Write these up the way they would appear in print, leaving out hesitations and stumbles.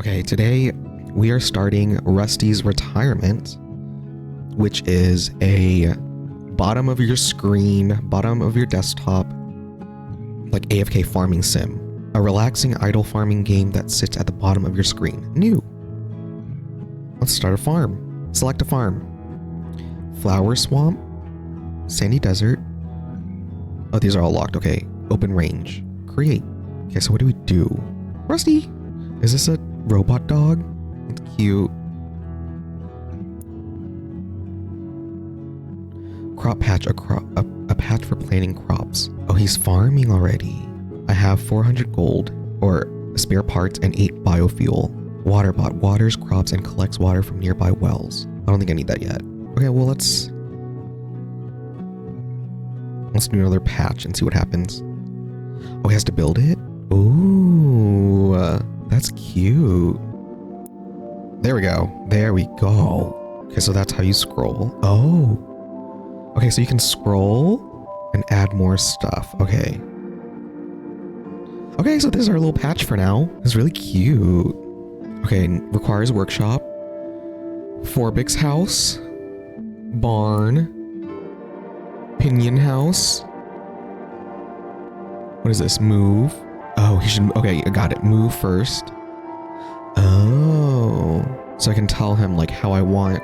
Okay, today we are starting Rusty's Retirement, which is a bottom of your screen, bottom of your desktop, like AFK farming sim. A relaxing idle farming game that sits at the bottom of your screen. New. Let's start a farm. Select a farm. Flower swamp, sandy desert. Oh, these are all locked. Okay. Open range. Create. Okay, so what do we do? Rusty! Is this a robot dog? It's cute. Crop patch, a patch for planting crops. Oh, he's farming already. I have 400 gold, or spare parts, and 8 biofuel. Waterbot waters crops and collects water from nearby wells. I don't think I need that yet. Okay, well let's do another patch and see what happens. Oh, he has to build it? Ooh, that's cute. There we go. There we go. Okay, so that's how you scroll. Oh. Okay, so you can scroll and add more stuff. Okay. Okay, so this is our little patch for now. It's really cute. Okay, requires workshop. Forbix house. Barn. Pinion house. What is this? Move. Oh, he should, okay, I got it. Move first. Oh. So I can tell him like how I want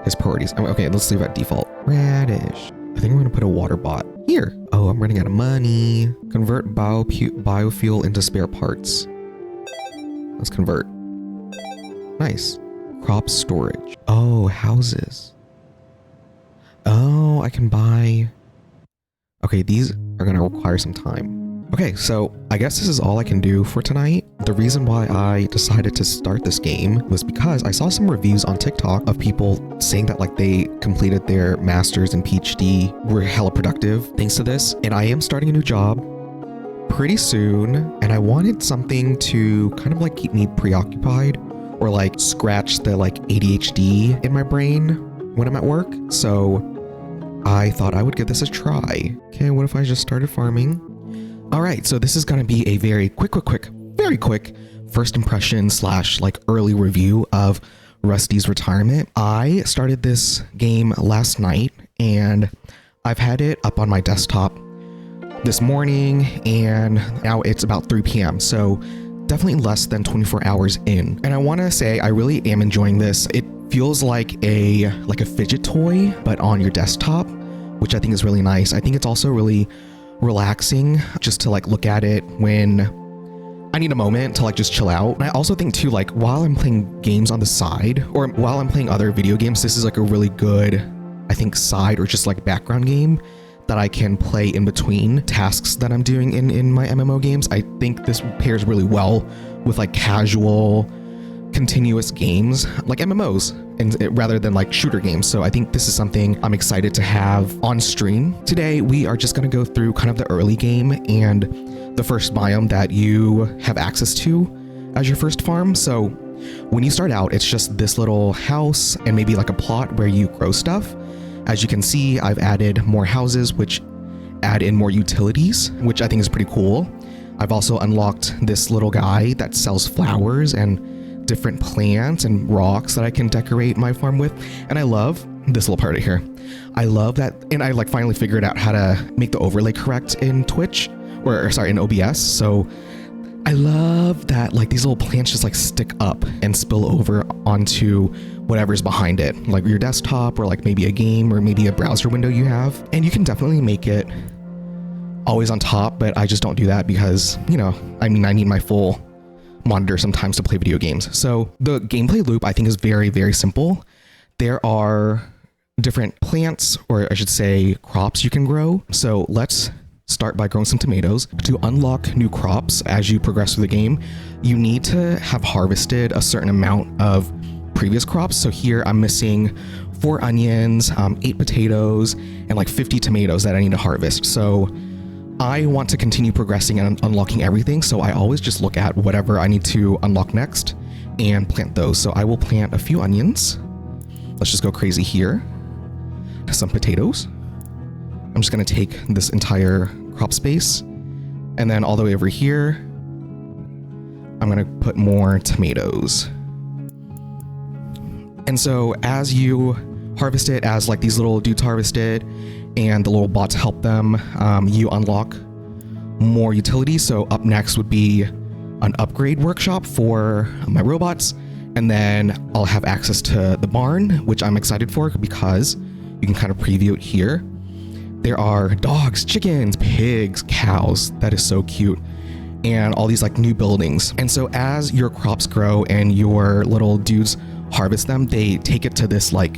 his priorities. Okay, let's leave at default. Radish. I think we're gonna put a water bot here. Oh, I'm running out of money. Convert biofuel into spare parts. Let's convert. Nice. Crop storage. Oh, houses. Oh, I can buy. Okay, these are gonna require some time. Okay, so I guess this is all I can do for tonight. The reason why I decided to start this game was because I saw some reviews on TikTok of people saying that like they completed their masters and PhD, were hella productive thanks to this. And I am starting a new job pretty soon, and I wanted something to kind of like keep me preoccupied or like scratch the like ADHD in my brain when I'm at work. So I thought I would give this a try. Okay, what if I just started farming? All right, so this is gonna be a very very quick first impression / like early review of Rusty's Retirement. I started this game last night and I've had it up on my desktop this morning, and now it's about 3 p.m. So definitely less than 24 hours in. And I wanna say I really am enjoying this. It feels like a fidget toy, but on your desktop, which I think is really nice. I think it's also really relaxing just to like look at it when I need a moment to like just chill out. And I also think too, like while I'm playing games on the side or while I'm playing other video games, this is like a really good, I think, side or just like background game that I can play in between tasks that I'm doing in my MMO games. I think this pairs really well with like casual, continuous games like MMOs and rather than like shooter games. So I think this is something I'm excited to have on stream. Today we are just going to go through kind of the early game and the first biome that you have access to as your first farm. So when you start out, it's just this little house and maybe like a plot where you grow stuff. As you can see, I've added more houses which add in more utilities, which I think is pretty cool. I've also unlocked this little guy that sells flowers and different plants and rocks that I can decorate my farm with. And I love this little part right here. I love that. And I like finally figured out how to make the overlay correct in Twitch or sorry, in OBS. So I love that like these little plants just like stick up and spill over onto whatever's behind it, like your desktop or like maybe a game or maybe a browser window you have. And you can definitely make it always on top, but I just don't do that because, you know, I mean, I need my full monitor sometimes to play video games. So the gameplay loop I think is very, very simple. There are different plants, or I should say crops you can grow. So let's start by growing some tomatoes. To unlock new crops as you progress through the game, you need to have harvested a certain amount of previous crops. So here I'm missing 4 onions, 8 potatoes, and like 50 tomatoes that I need to harvest. So I want to continue progressing and unlocking everything, so I always just look at whatever I need to unlock next and plant those. So I will plant a few onions. Let's just go crazy here. Some potatoes. I'm just going to take this entire crop space, and then all the way over here, I'm gonna put more tomatoes. And so as you harvest it, as like these little dudes harvest it and the little bots help them, you unlock more utilities. So up next would be an upgrade workshop for my robots. And then I'll have access to the barn, which I'm excited for because you can kind of preview it here. There are dogs, chickens, pigs, cows. That is so cute. And all these like new buildings. And so as your crops grow and your little dudes harvest them, they take it to this like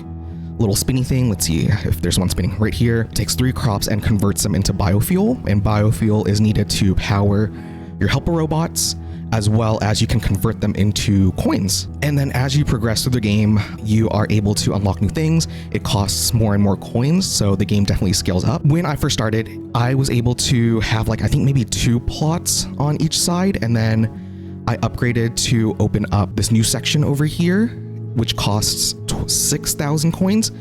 little spinny thing. Let's see if there's one spinning right here. It takes 3 crops and converts them into biofuel. And biofuel is needed to power your helper robots, as well as you can convert them into coins. And then as you progress through the game, you are able to unlock new things. It costs more and more coins, so the game definitely scales up. When I first started, I was able to have like, I think maybe 2 plots on each side, and then I upgraded to open up this new section over here, which costs 6,000 coins.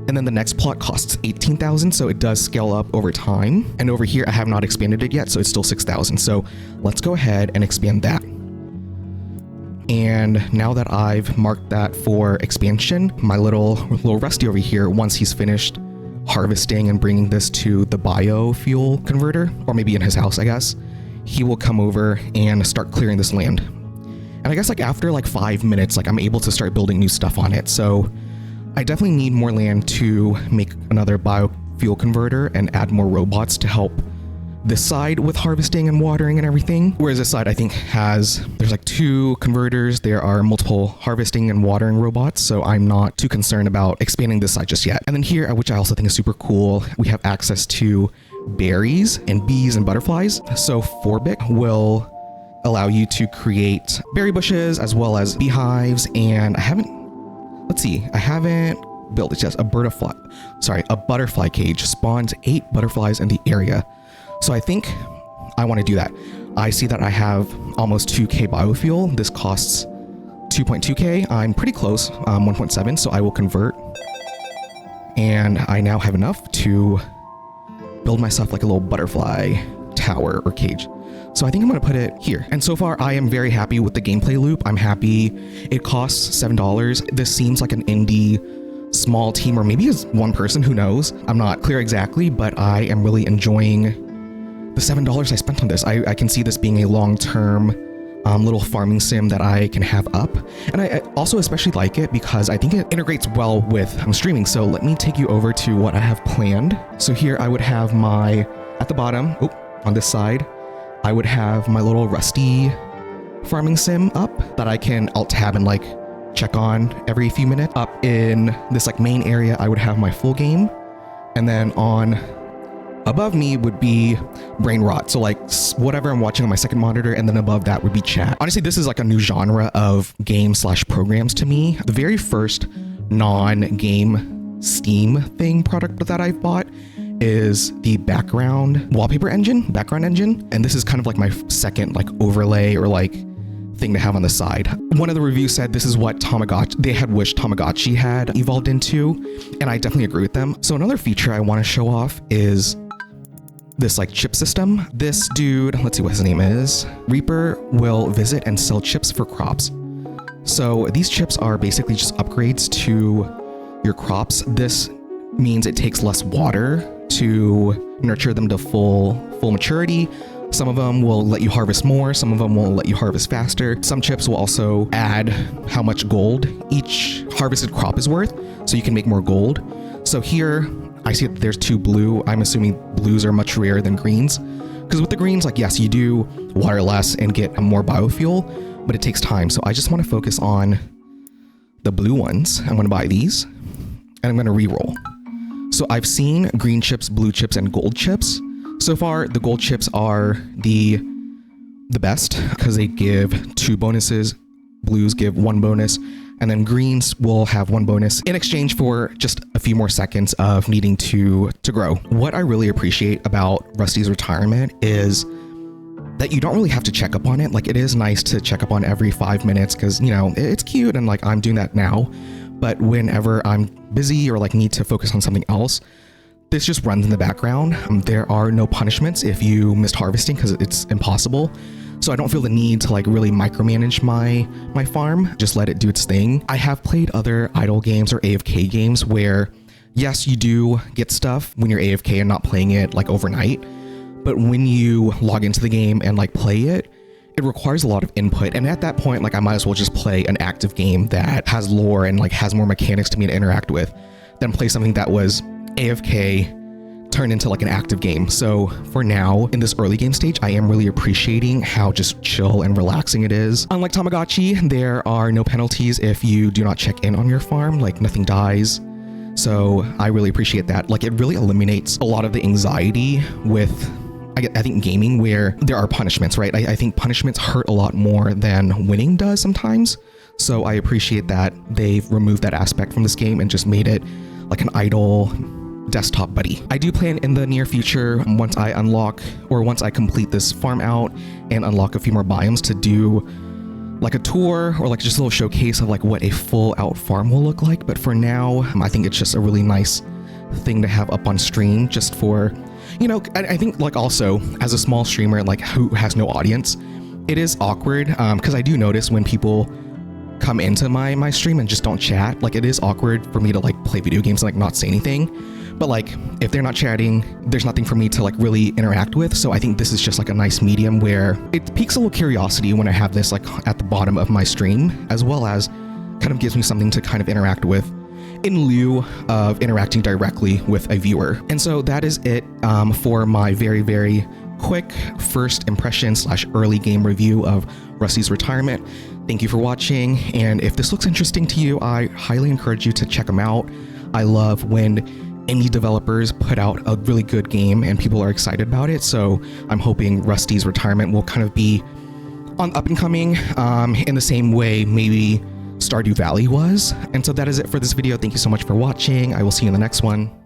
And then the next plot costs 18,000, so it does scale up over time. And over here, I have not expanded it yet, so it's still 6,000. So let's go ahead and expand that. And now that I've marked that for expansion, my little Rusty over here, once he's finished harvesting and bringing this to the biofuel converter, or maybe in his house, I guess, he will come over and start clearing this land. And I guess like after like 5 minutes, like I'm able to start building new stuff on it. So I definitely need more land to make another biofuel converter and add more robots to help this side with harvesting and watering and everything. Whereas this side I think there's like 2 converters. There are multiple harvesting and watering robots. So I'm not too concerned about expanding this side just yet. And then here, which I also think is super cool, we have access to berries and bees and butterflies. So Forbic will allow you to create berry bushes as well as beehives. And I haven't built it. Just a butterfly cage spawns 8 butterflies in the area. So I think I want to do that. I see that I have almost 2k biofuel. This costs 2.2k. I'm pretty close, 1.7. So I will convert. And I now have enough to build myself like a little butterfly tower or cage. So I think I'm going to put it here. And so far I am very happy with the gameplay loop. I'm happy. It costs $7. This seems like an indie small team, or maybe it's one person, who knows. I'm not clear exactly, but I am really enjoying the $7 I spent on this. I can see this being a long-term little farming sim that I can have up. And I also especially like it because I think it integrates well with streaming. So let me take you over to what I have planned. So here I would have at the bottom, on this side, I would have my little Rusty farming sim up that I can alt tab and like check on every few minutes. Up in this like main area, I would have my full game. And then above me would be brain rot. So like whatever I'm watching on my second monitor, and then above that would be chat. Honestly, this is like a new genre of game/programs to me. The very first non-game Steam product that I've bought is the background engine. And this is kind of like my second like overlay or like thing to have on the side. One of the reviews said this is what they had wished Tamagotchi had evolved into, and I definitely agree with them. So another feature I want to show off is this like chip system. This dude, let's see what his name is. Reaper will visit and sell chips for crops. So these chips are basically just upgrades to your crops. This means it takes less water to nurture them to full maturity. Some of them will let you harvest more, some of them will let you harvest faster. Some chips will also add how much gold each harvested crop is worth, so you can make more gold. So here, I see that there's 2 blue. I'm assuming blues are much rarer than greens. Because with the greens, like yes, you do water less and get more biofuel, but it takes time. So I just want to focus on the blue ones. I'm going to buy these, and I'm going to re-roll. So I've seen green chips, blue chips, and gold chips. So far, the gold chips are the best because they give 2 bonuses. Blues give 1 bonus, and then greens will have 1 bonus in exchange for just a few more seconds of needing to grow. What I really appreciate about Rusty's retirement is that you don't really have to check up on it. Like, it is nice to check up on every 5 minutes because, you know, it's cute, and like I'm doing that now. But whenever I'm busy or like need to focus on something else, this just runs in the background. There are no punishments if you missed harvesting because it's impossible. so I don't feel the need to like really micromanage my farm, just let it do its thing. I have played other idle games or AFK games where yes, you do get stuff when you're AFK and not playing it like overnight, but when you log into the game and like play it, it requires a lot of input. And at that point, like I might as well just play an active game that has lore and like has more mechanics to me to interact with than play something that was AFK turned into like an active game. So for now, in this early game stage, I am really appreciating how just chill and relaxing it is. Unlike Tamagotchi, there are no penalties if you do not check in on your farm, like nothing dies. So I really appreciate that. Like it really eliminates a lot of the anxiety with, I think, gaming where there are punishments, right? I think punishments hurt a lot more than winning does sometimes. So I appreciate that they've removed that aspect from this game and just made it like an idle desktop buddy. I do plan in the near future, once I unlock or once I complete this farm out and unlock a few more biomes, to do like a tour or like just a little showcase of like what a full out farm will look like. But for now, I think it's just a really nice thing to have up on stream just for, you know, I think like also as a small streamer, like who has no audience, it is awkward because I do notice when people come into my stream and just don't chat, like it is awkward for me to like play video games and like not say anything. But like if they're not chatting, there's nothing for me to like really interact with. So I think this is just like a nice medium where it piques a little curiosity when I have this like at the bottom of my stream, as well as kind of gives me something to kind of interact with in lieu of interacting directly with a viewer. And so that is it for my very, very quick first impression / early game review of Rusty's Retirement. Thank you for watching, and if this looks interesting to you, I highly encourage you to check them out. I love when indie developers put out a really good game and people are excited about it, so I'm hoping Rusty's Retirement will kind of be on up and coming in the same way maybe Stardew Valley was. And so that is it for this video. Thank you so much for watching. I will see you in the next one.